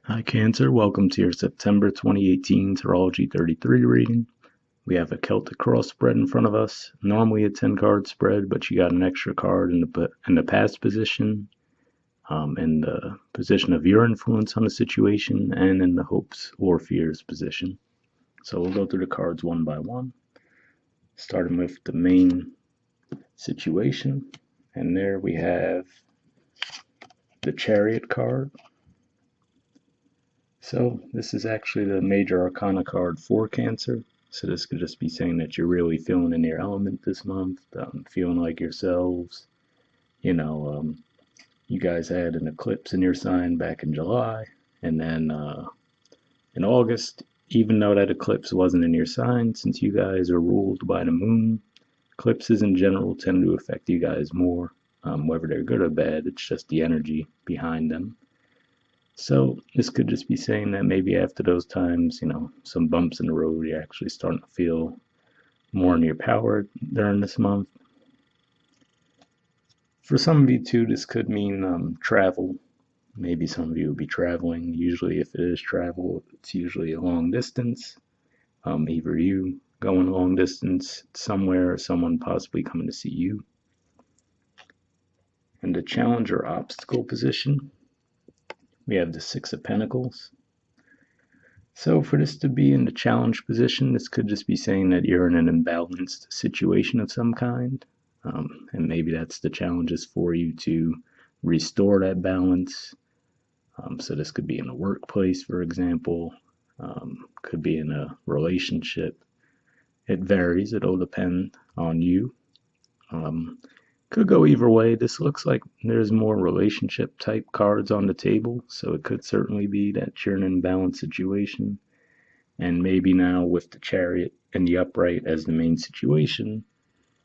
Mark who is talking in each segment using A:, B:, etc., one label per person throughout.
A: Hi Cancer, welcome to your September 2018 Tarology 33 reading. We have a Celtic cross spread in front of us, normally a 10 card spread, but you got an extra card in the past position, in the position of your influence on the situation, and in the hopes or fears position. So we'll go through the cards one by one, starting with the main situation, and there we have the Chariot card. So this is actually the major arcana card for Cancer. So this could just be saying that you're really feeling in your element this month, feeling like yourselves. You guys had an eclipse in your sign back in July, and then in August, even though that eclipse wasn't in your sign, since you guys are ruled by the moon, eclipses in general tend to affect you guys more, whether they're good or bad. It's just the energy behind them. So this could just be saying that maybe after those times, some bumps in the road, you're actually starting to feel more in your power during this month. For some of you too, this could mean travel. Maybe some of you will be traveling. Usually if it is travel, it's usually a long distance. Either you going a long distance somewhere or someone possibly coming to see you. And the challenge or obstacle position, we have the Six of Pentacles. So for this to be in the challenge position, this could just be saying that you're in an imbalanced situation of some kind. And maybe that's the challenges for you to restore that balance. So this could be in a workplace, for example. Could be in a relationship. It varies. It'll depend on you. Could go either way. This looks like there's more relationship type cards on the table, so it could certainly be that you're in an imbalanced situation. And maybe now with the Chariot and the upright as the main situation,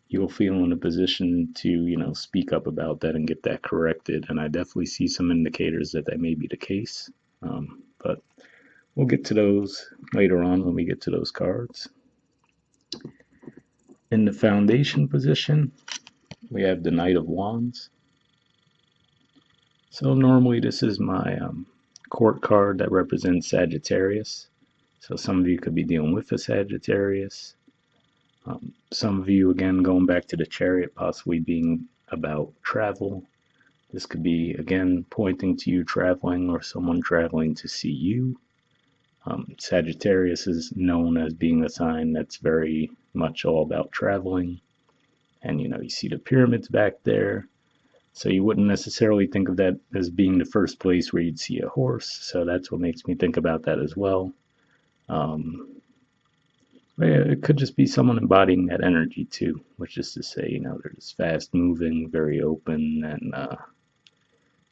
A: you'll feel in a position to, speak up about that and get that corrected. And I definitely see some indicators that may be the case. But we'll get to those later on when we get to those cards. In the foundation position, we have the Knight of Wands. So normally this is my court card that represents Sagittarius. So some of you could be dealing with a Sagittarius. Some of you, again, going back to the Chariot, possibly being about travel. This could be, again, pointing to you traveling or someone traveling to see you. Sagittarius is known as being a sign that's very much all about traveling. And you see the pyramids back there, so you wouldn't necessarily think of that as being the first place where you'd see a horse, so that's what makes me think about that as well. It could just be someone embodying that energy too, which is to say, they're just fast moving, very open, and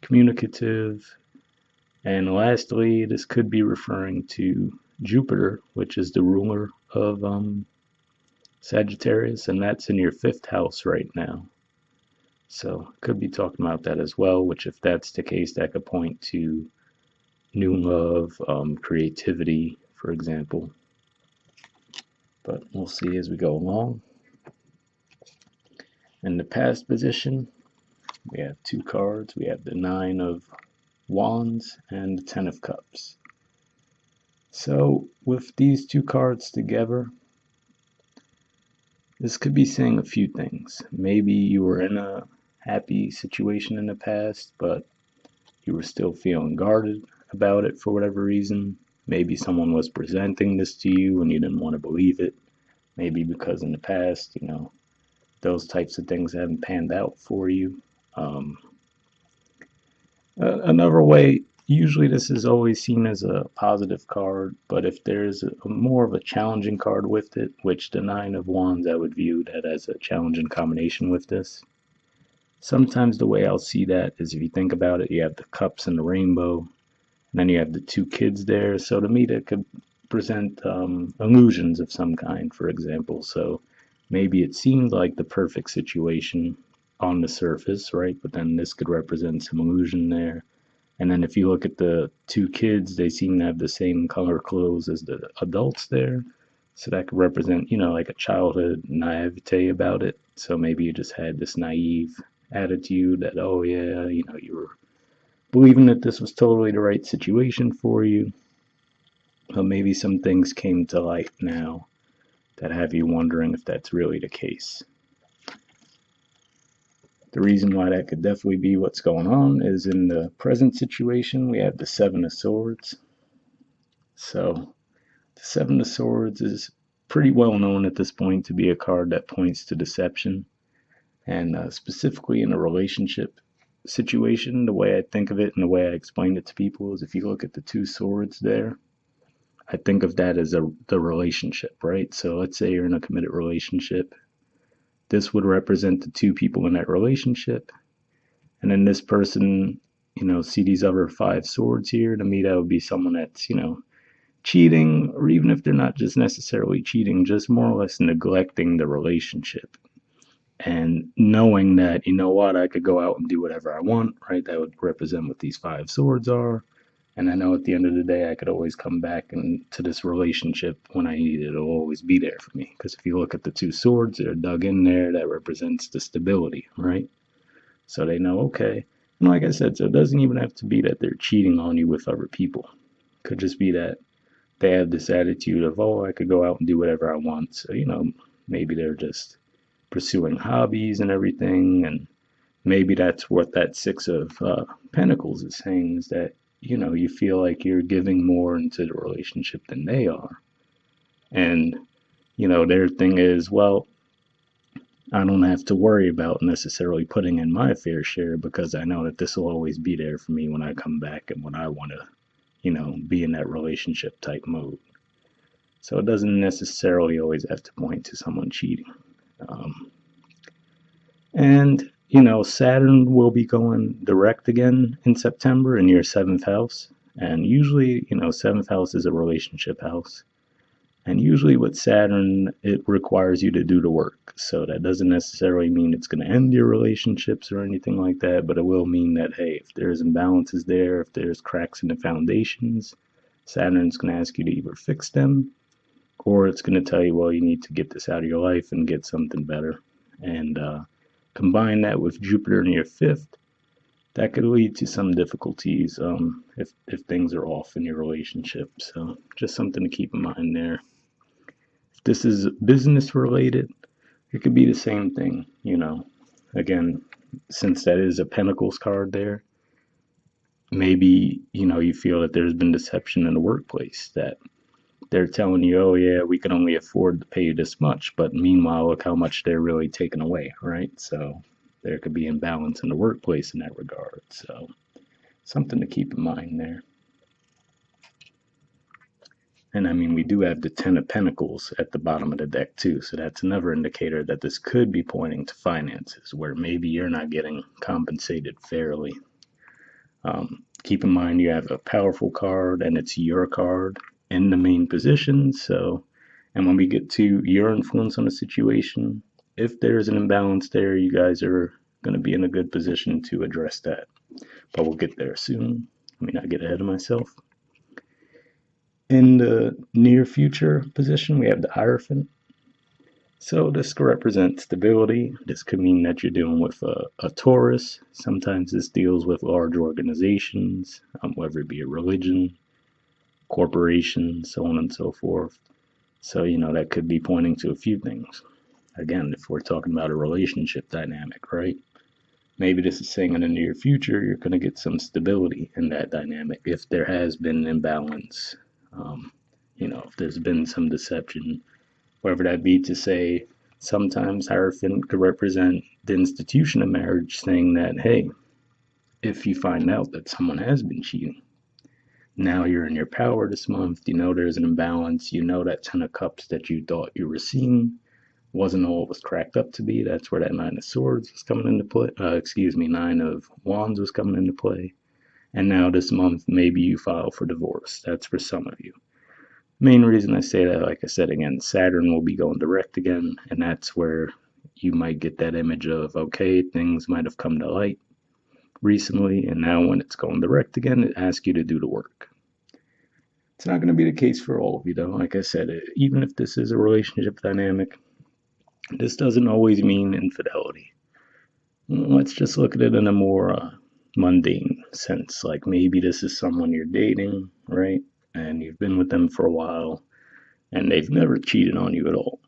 A: communicative. And lastly, this could be referring to Jupiter, which is the ruler of Sagittarius, and that's in your 5th house right now. So could be talking about that as well, which if that's the case, that could point to new love, creativity, for example. But we'll see as we go along. In the past position, we have 2 cards. We have the 9 of Wands and the 10 of Cups. So with these 2 cards together, this could be saying a few things. Maybe you were in a happy situation in the past, but you were still feeling guarded about it for whatever reason. Maybe someone was presenting this to you and you didn't want to believe it. Maybe because in the past, those types of things haven't panned out for you. Another way, usually this is always seen as a positive card, but if there's more of a challenging card with it, which the 9 of Wands, I would view that as a challenging combination with this. Sometimes the way I'll see that is, if you think about it, you have the cups and the rainbow, and then you have the 2 kids there. So to me, that could present illusions of some kind, for example. So maybe it seemed like the perfect situation on the surface, right? But then this could represent some illusion there. And then if you look at the 2 kids, they seem to have the same color clothes as the adults there. So that could represent, like a childhood naivete about it. So maybe you just had this naive attitude that, oh yeah, you were believing that this was totally the right situation for you, but maybe some things came to light now that have you wondering if that's really the case. The reason why that could definitely be what's going on is in the present situation, we have the Seven of Swords. So, the Seven of Swords is pretty well known at this point to be a card that points to deception. And specifically in a relationship situation, the way I think of it and the way I explain it to people is if you look at the two swords there, I think of that as the relationship, right? So let's say you're in a committed relationship. This would represent the two people in that relationship. And then this person, see these other five swords here. To me, that would be someone that's, cheating, or even if they're not just necessarily cheating, just more or less neglecting the relationship. And knowing that, I could go out and do whatever I want, right? That would represent what these five swords are. And I know at the end of the day, I could always come back to this relationship when I need it. It'll always be there for me. Because if you look at the two swords, they're dug in there. That represents the stability, right? So they know, okay. And like I said, so it doesn't even have to be that they're cheating on you with other people. It could just be that they have this attitude of, I could go out and do whatever I want. So, maybe they're just pursuing hobbies and everything. And maybe that's what that Six of Pentacles is saying, is that you feel like you're giving more into the relationship than they are. And, their thing is, well, I don't have to worry about necessarily putting in my fair share because I know that this will always be there for me when I come back and when I want to, be in that relationship type mode. So it doesn't necessarily always have to point to someone cheating. And Saturn will be going direct again in September in your 7th house. And usually, 7th house is a relationship house. And usually with Saturn, it requires you to do the work. So that doesn't necessarily mean it's going to end your relationships or anything like that, but it will mean that, hey, if there's imbalances there, if there's cracks in the foundations, Saturn's going to ask you to either fix them, or it's going to tell you, well, you need to get this out of your life and get something better. And combine that with Jupiter in your 5th, that could lead to some difficulties if things are off in your relationship. So just something to keep in mind there. If this is business related, it could be the same thing, Again, since that is a Pentacles card there, maybe, you feel that there's been deception in the workplace, that they're telling you, oh yeah, we can only afford to pay you this much, but meanwhile, look how much they're really taking away, right? So there could be imbalance in the workplace in that regard. So something to keep in mind there. And I mean, we do have the Ten of Pentacles at the bottom of the deck too, so that's another indicator that this could be pointing to finances, where maybe you're not getting compensated fairly. Keep in mind you have a powerful card, and it's your card in the main position. So, and when we get to your influence on the situation, if there's an imbalance there, you guys are going to be in a good position to address that. But we'll get there soon. Let me not get ahead of myself. In the near future position, we have the Hierophant. So this could represent stability. This could mean that you're dealing with a Taurus. Sometimes this deals with large organizations, whether it be a religion, corporation, so on and so forth. So, that could be pointing to a few things. Again, if we're talking about a relationship dynamic, right? Maybe this is saying in the near future, you're going to get some stability in that dynamic if there has been an imbalance. If there's been some deception, whether that be to say, sometimes Hierophant could represent the institution of marriage, saying that, hey, if you find out that someone has been cheating, now you're in your power this month, there's an imbalance, that Ten of Cups that you thought you were seeing wasn't all it was cracked up to be. That's where that Nine of Swords was coming into play. Nine of Wands was coming into play. And now this month, maybe you file for divorce. That's for some of you. Main reason I say that, like I said again, Saturn will be going direct again, and that's where you might get that image of, okay, things might have come to light recently, and now when it's going direct again, it asks you to do the work. It's not going to be the case for all of you, though. Like I said, even if this is a relationship dynamic, this doesn't always mean infidelity. Let's just look at it in a more mundane sense. Like maybe this is someone you're dating, right? And you've been with them for a while and they've never cheated on you at all.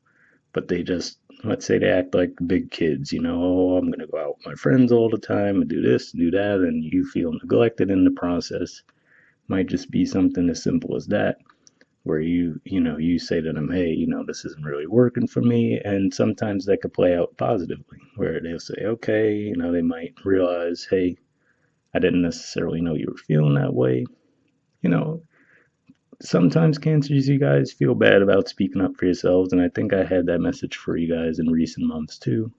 A: But they just, let's say they act like big kids, oh, I'm going to go out with my friends all the time and do this, do that, and you feel neglected in the process. Might just be something as simple as that, where you say to them, hey, this isn't really working for me. And sometimes that could play out positively, where they'll say, okay, they might realize, hey, I didn't necessarily know you were feeling that way. You know, Sometimes cancers, you guys feel bad about speaking up for yourselves, and I think I had that message for you guys in recent months too,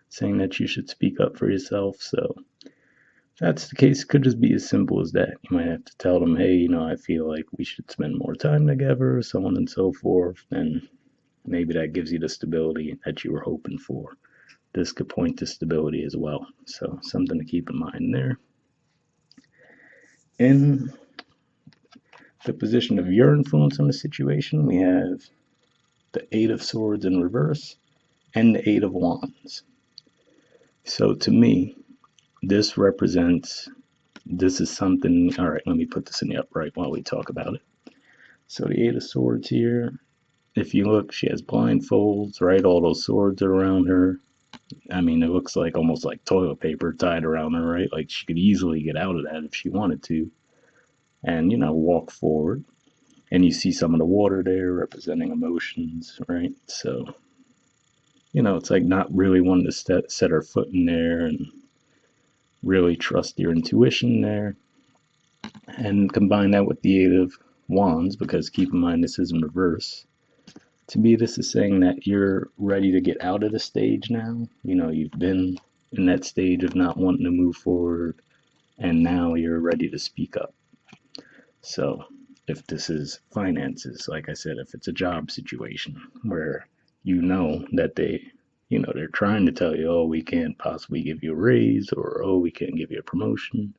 A: saying that you should speak up for yourself. So if that's the case, it could just be as simple as that. You might have to tell them, hey, I feel like we should spend more time together, so on and so forth, and maybe that gives you the stability that you were hoping for. This could point to stability as well, so something to keep in mind there. In the position of your influence on the situation, we have the Eight of Swords in reverse and the Eight of Wands. So to me, this is something, all right, let me put this in the upright while we talk about it. So the Eight of Swords here, if you look, she has blindfolds, right? All those swords are around her. I mean, it looks like almost like toilet paper tied around her, right? Like she could easily get out of that if she wanted to and, walk forward. And you see some of the water there representing emotions, right? So, it's like not really wanting to set her foot in there and really trust your intuition there. And combine that with the Eight of Wands, because keep in mind this is in reverse. To me, this is saying that you're ready to get out of the stage now. You've been in that stage of not wanting to move forward, and now you're ready to speak up. So, if this is finances, like I said, if it's a job situation where that they're trying to tell you, oh, we can't possibly give you a raise, or oh, we can't give you a promotion,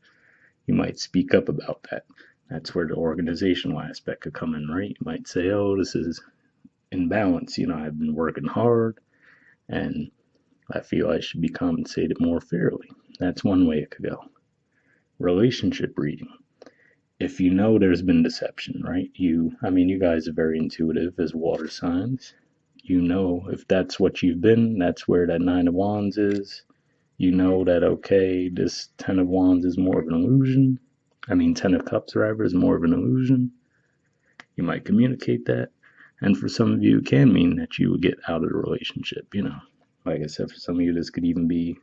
A: you might speak up about that. That's where the organizational aspect could come in, right? You might say, oh, this is imbalance. I've been working hard and I feel I should be compensated more fairly. That's one way it could go. Relationship reading. If there's been deception, right? You guys are very intuitive as water signs. If that's what you've been, that's where that Nine of Wands is. That, okay, this Ten of Wands is more of an illusion. Ten of Cups, rather, is more of an illusion. You might communicate that. And for some of you, it can mean that you would get out of the relationship, Like I said, for some of you, this could even be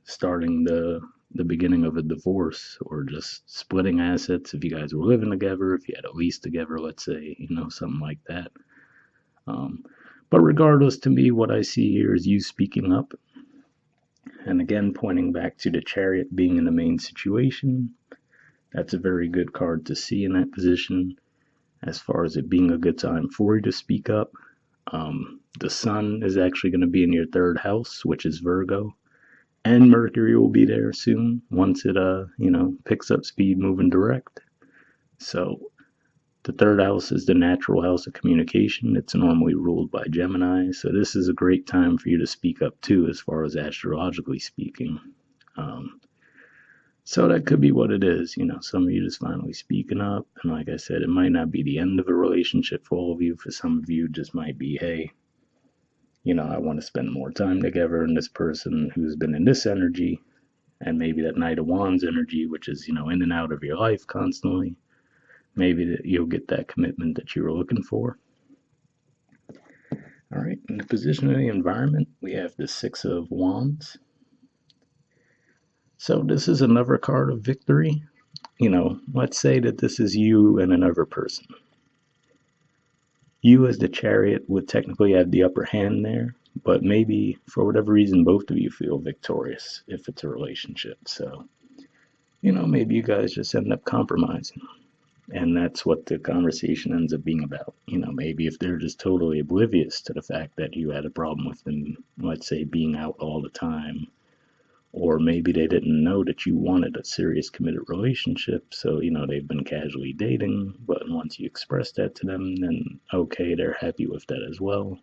A: starting the beginning of a divorce, or just splitting assets if you guys were living together, if you had a lease together, let's say, something like that. But regardless, to me, what I see here is you speaking up. And again, pointing back to the Chariot being in the main situation, that's a very good card to see in that position, as far as it being a good time for you to speak up. The sun is actually going to be in your third house, which is Virgo. And Mercury will be there soon once it picks up speed moving direct. So the third house is the natural house of communication. It's normally ruled by Gemini. So this is a great time for you to speak up too, as far as astrologically speaking. So that could be what it is. Some of you just finally speaking up. And like I said, it might not be the end of a relationship for all of you. For some of you, it just might be, hey, I want to spend more time together, and this person who's been in this energy, and maybe that Knight of Wands energy, which is, in and out of your life constantly, maybe you'll get that commitment that you were looking for. All right, in the position of the environment, we have the Six of Wands. So this is another card of victory. Let's say that this is you and another person. You as the Chariot would technically have the upper hand there, but maybe for whatever reason both of you feel victorious if it's a relationship. So, maybe you guys just end up compromising. And that's what the conversation ends up being about. Maybe if they're just totally oblivious to the fact that you had a problem with them, let's say, being out all the time, or maybe they didn't know that you wanted a serious committed relationship, so they've been casually dating, but once you express that to them, then okay, they're happy with that as well.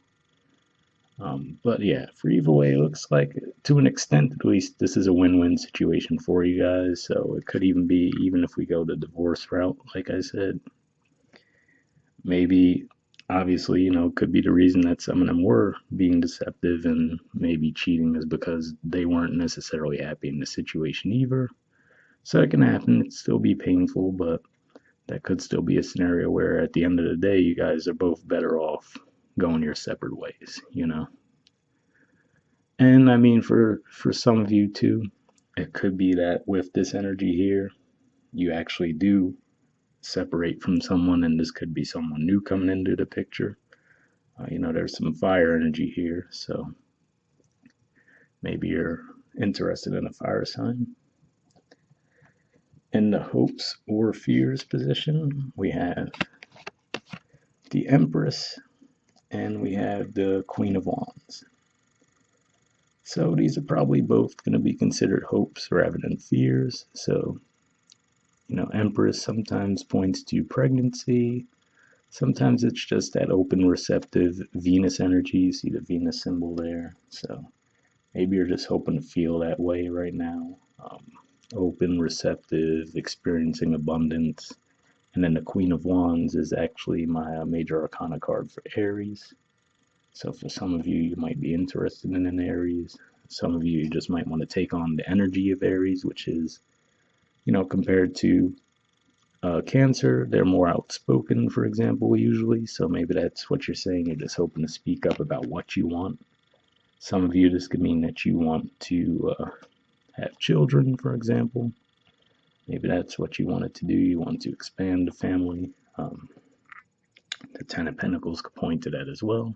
A: But yeah, for either way, it looks like to an extent at least this is a win-win situation for you guys. So it could even be, even if we go the divorce route, like I said, maybe obviously, could be the reason that some of them were being deceptive and maybe cheating is because they weren't necessarily happy in the situation either. So it can happen, it'd still be painful, but that could still be a scenario where at the end of the day, you guys are both better off going your separate ways. And I mean, for some of you too, it could be that with this energy here, you actually do separate from someone, and this could be someone new coming into the picture. There's some fire energy here, so maybe you're interested in a fire sign. In the hopes or fears position, we have the Empress and we have the Queen of Wands. So these are probably both going to be considered hopes rather than fears. So, Empress sometimes points to pregnancy. Sometimes it's just that open, receptive Venus energy. You see the Venus symbol there. So maybe you're just hoping to feel that way right now. Open, receptive, experiencing abundance. And then the Queen of Wands is actually my major arcana card for Aries. So for some of you, you might be interested in an Aries. Some of you just might want to take on the energy of Aries, which is, compared to Cancer, they're more outspoken, for example, usually. So maybe that's what you're saying. You're just hoping to speak up about what you want. Some of you, this could mean that you want to have children, for example. Maybe that's what you wanted to do. You want to expand the family. The Ten of Pentacles could point to that as well.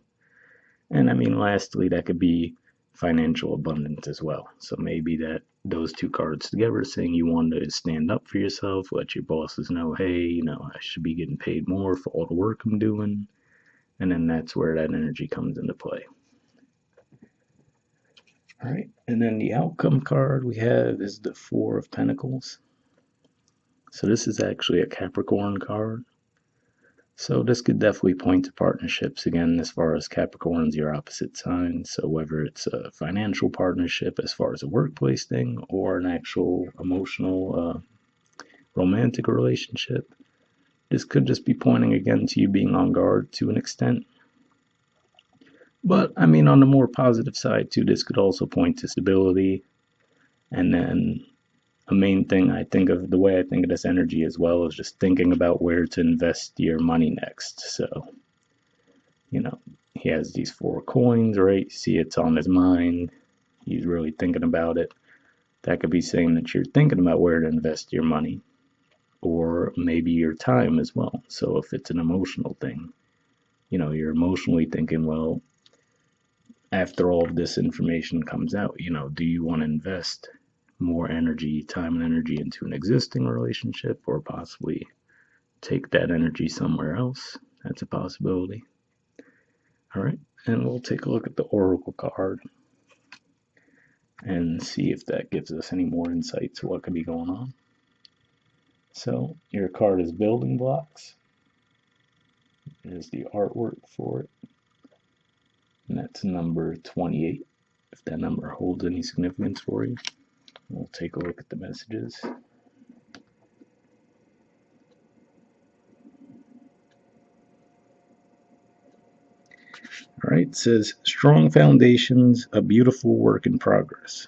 A: And I mean, lastly, that could be financial abundance as well. So maybe that those two cards together saying you want to stand up for yourself, let your bosses know, hey, I should be getting paid more for all the work I'm doing. And then that's where that energy comes into play. All right. And then the outcome card we have is the Four of Pentacles. So this is actually a Capricorn card. So this could definitely point to partnerships again, as far as Capricorn's your opposite sign. So whether it's a financial partnership as far as a workplace thing or an actual emotional, romantic relationship, this could just be pointing again to you being on guard to an extent. But I mean, on the more positive side too, this could also point to stability. And then a main thing the way I think of this energy as well is just thinking about where to invest your money next. So, he has these 4 coins, right? See, it's on his mind. He's really thinking about it. That could be saying that you're thinking about where to invest your money or maybe your time as well. So if it's an emotional thing, you're emotionally thinking, well, after all of this information comes out, do you want to invest more energy, time and energy into an existing relationship or possibly take that energy somewhere else? That's a possibility. All right, and we'll take a look at the Oracle card and see if that gives us any more insight to what could be going on. So your card is building blocks. There's the artwork for it. And that's number 28, if that number holds any significance for you. We'll take a look at the messages. All right, it says, strong foundations, a beautiful work in progress.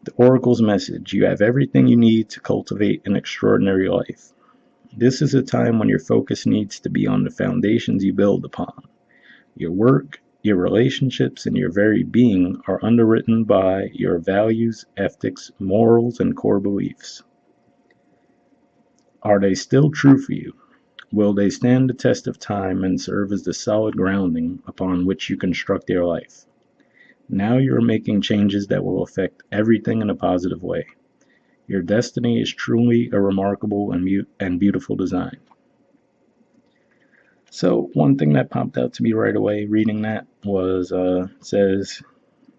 A: The Oracle's message, you have everything you need to cultivate an extraordinary life. This is a time when your focus needs to be on the foundations you build upon. Your work, your relationships, and your very being are underwritten by your values, ethics, morals, and core beliefs. Are they still true for you? Will they stand the test of time and serve as the solid grounding upon which you construct your life? Now you are making changes that will affect everything in a positive way. Your destiny is truly a remarkable and beautiful design. So one thing that popped out to me right away reading that was, says,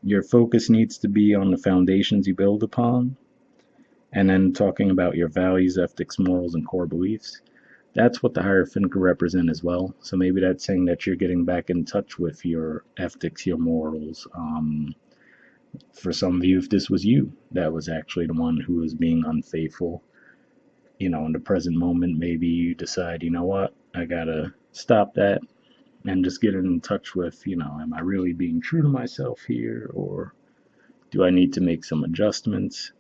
A: your focus needs to be on the foundations you build upon. And then talking about your values, ethics, morals, and core beliefs. That's what the Hierophant could represent as well. So maybe that's saying that you're getting back in touch with your ethics, your morals. For some of you, if this was you that was actually the one who was being unfaithful, in the present moment, maybe you decide, you know what, I gotta stop that and just get in touch with, am I really being true to myself here, or do I need to make some adjustments?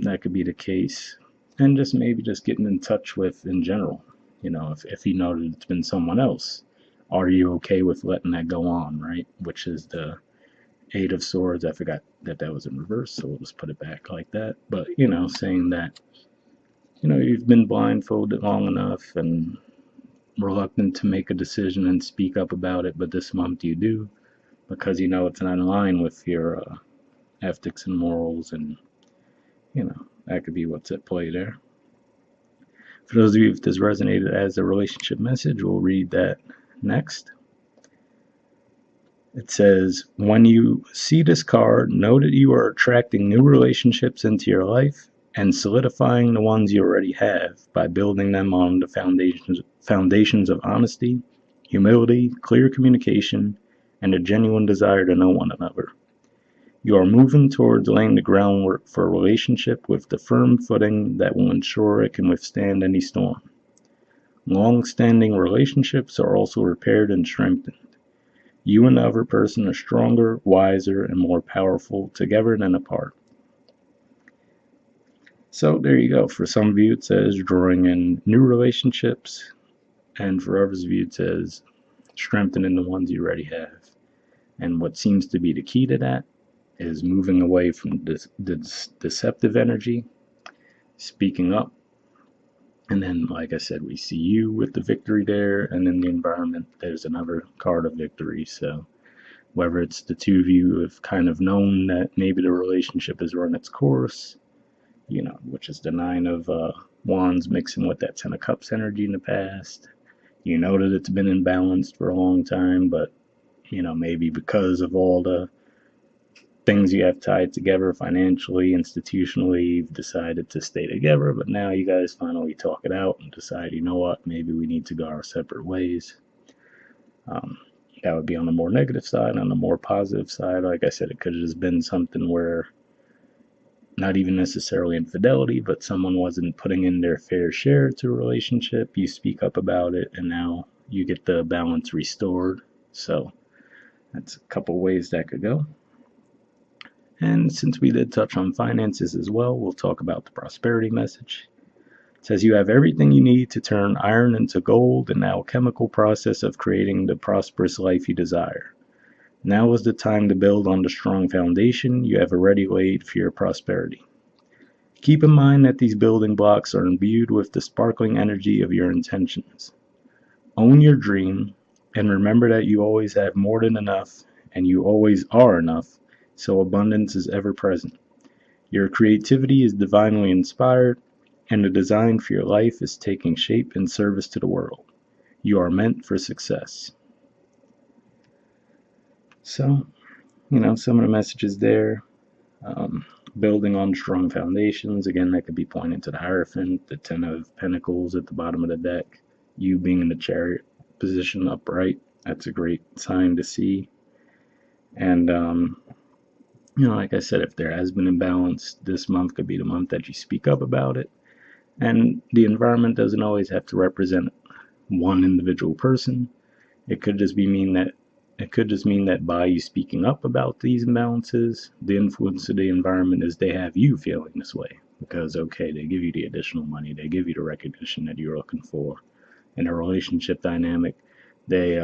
A: That could be the case. And just maybe just getting in touch with in general, if you know that it's been someone else, are you okay with letting that go on, right? Which is the Eight of Swords. I forgot that was in reverse, so we'll just put it back like that. But, saying that, you've been blindfolded long enough and reluctant to make a decision and speak up about it, but this month you do, because it's not in line with your ethics and morals, and that could be what's at play there. For those of you if this resonated as a relationship message, we'll read that next. It says, when you see this card, know that you are attracting new relationships into your life and solidifying the ones you already have by building them on the foundations of honesty, humility, clear communication, and a genuine desire to know one another. You are moving towards laying the groundwork for a relationship with the firm footing that will ensure it can withstand any storm. Long-standing relationships are also repaired and strengthened. You and the other person are stronger, wiser, and more powerful together than apart. So there you go. For some of you, it says drawing in new relationships, and for others of you, it says strengthening the ones you already have. And what seems to be the key to that is moving away from this deceptive energy, speaking up, and then, like I said, we see you with the victory there, and in the environment, there's another card of victory. So whether it's the two of you have kind of known that maybe the relationship has run its course, which is the Nine of Wands mixing with that Ten of Cups energy in the past. You know that it's been imbalanced for a long time, but, maybe because of all the things you have tied together financially, institutionally, you've decided to stay together, but now you guys finally talk it out and decide, you know what, maybe we need to go our separate ways. That would be on the more negative side. On the more positive side, like I said, it could have just been something where not even necessarily infidelity, but someone wasn't putting in their fair share to a relationship. You speak up about it, and now you get the balance restored. So that's a couple ways that could go. And since we did touch on finances as well, we'll talk about the prosperity message. It says you have everything you need to turn iron into gold in the alchemical process of creating the prosperous life you desire. Now is the time to build on the strong foundation you have already laid for your prosperity. Keep in mind that these building blocks are imbued with the sparkling energy of your intentions. Own your dream, and remember that you always have more than enough, and you always are enough, so abundance is ever present. Your creativity is divinely inspired, and the design for your life is taking shape in service to the world. You are meant for success. So, some of the messages there, building on strong foundations. Again, that could be pointing to the Hierophant, the Ten of Pentacles at the bottom of the deck, you being in the Chariot position upright. That's a great sign to see. And, like I said, if there has been imbalance, this month could be the month that you speak up about it. And the environment doesn't always have to represent one individual person. It could just mean that by you speaking up about these imbalances, the influence of the environment is they have you feeling this way. Because, okay, they give you the additional money, they give you the recognition that you're looking for. In a relationship dynamic, they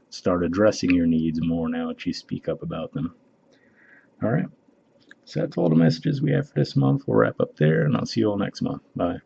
A: start addressing your needs more now that you speak up about them. All right. So that's all the messages we have for this month. We'll wrap up there, and I'll see you all next month. Bye.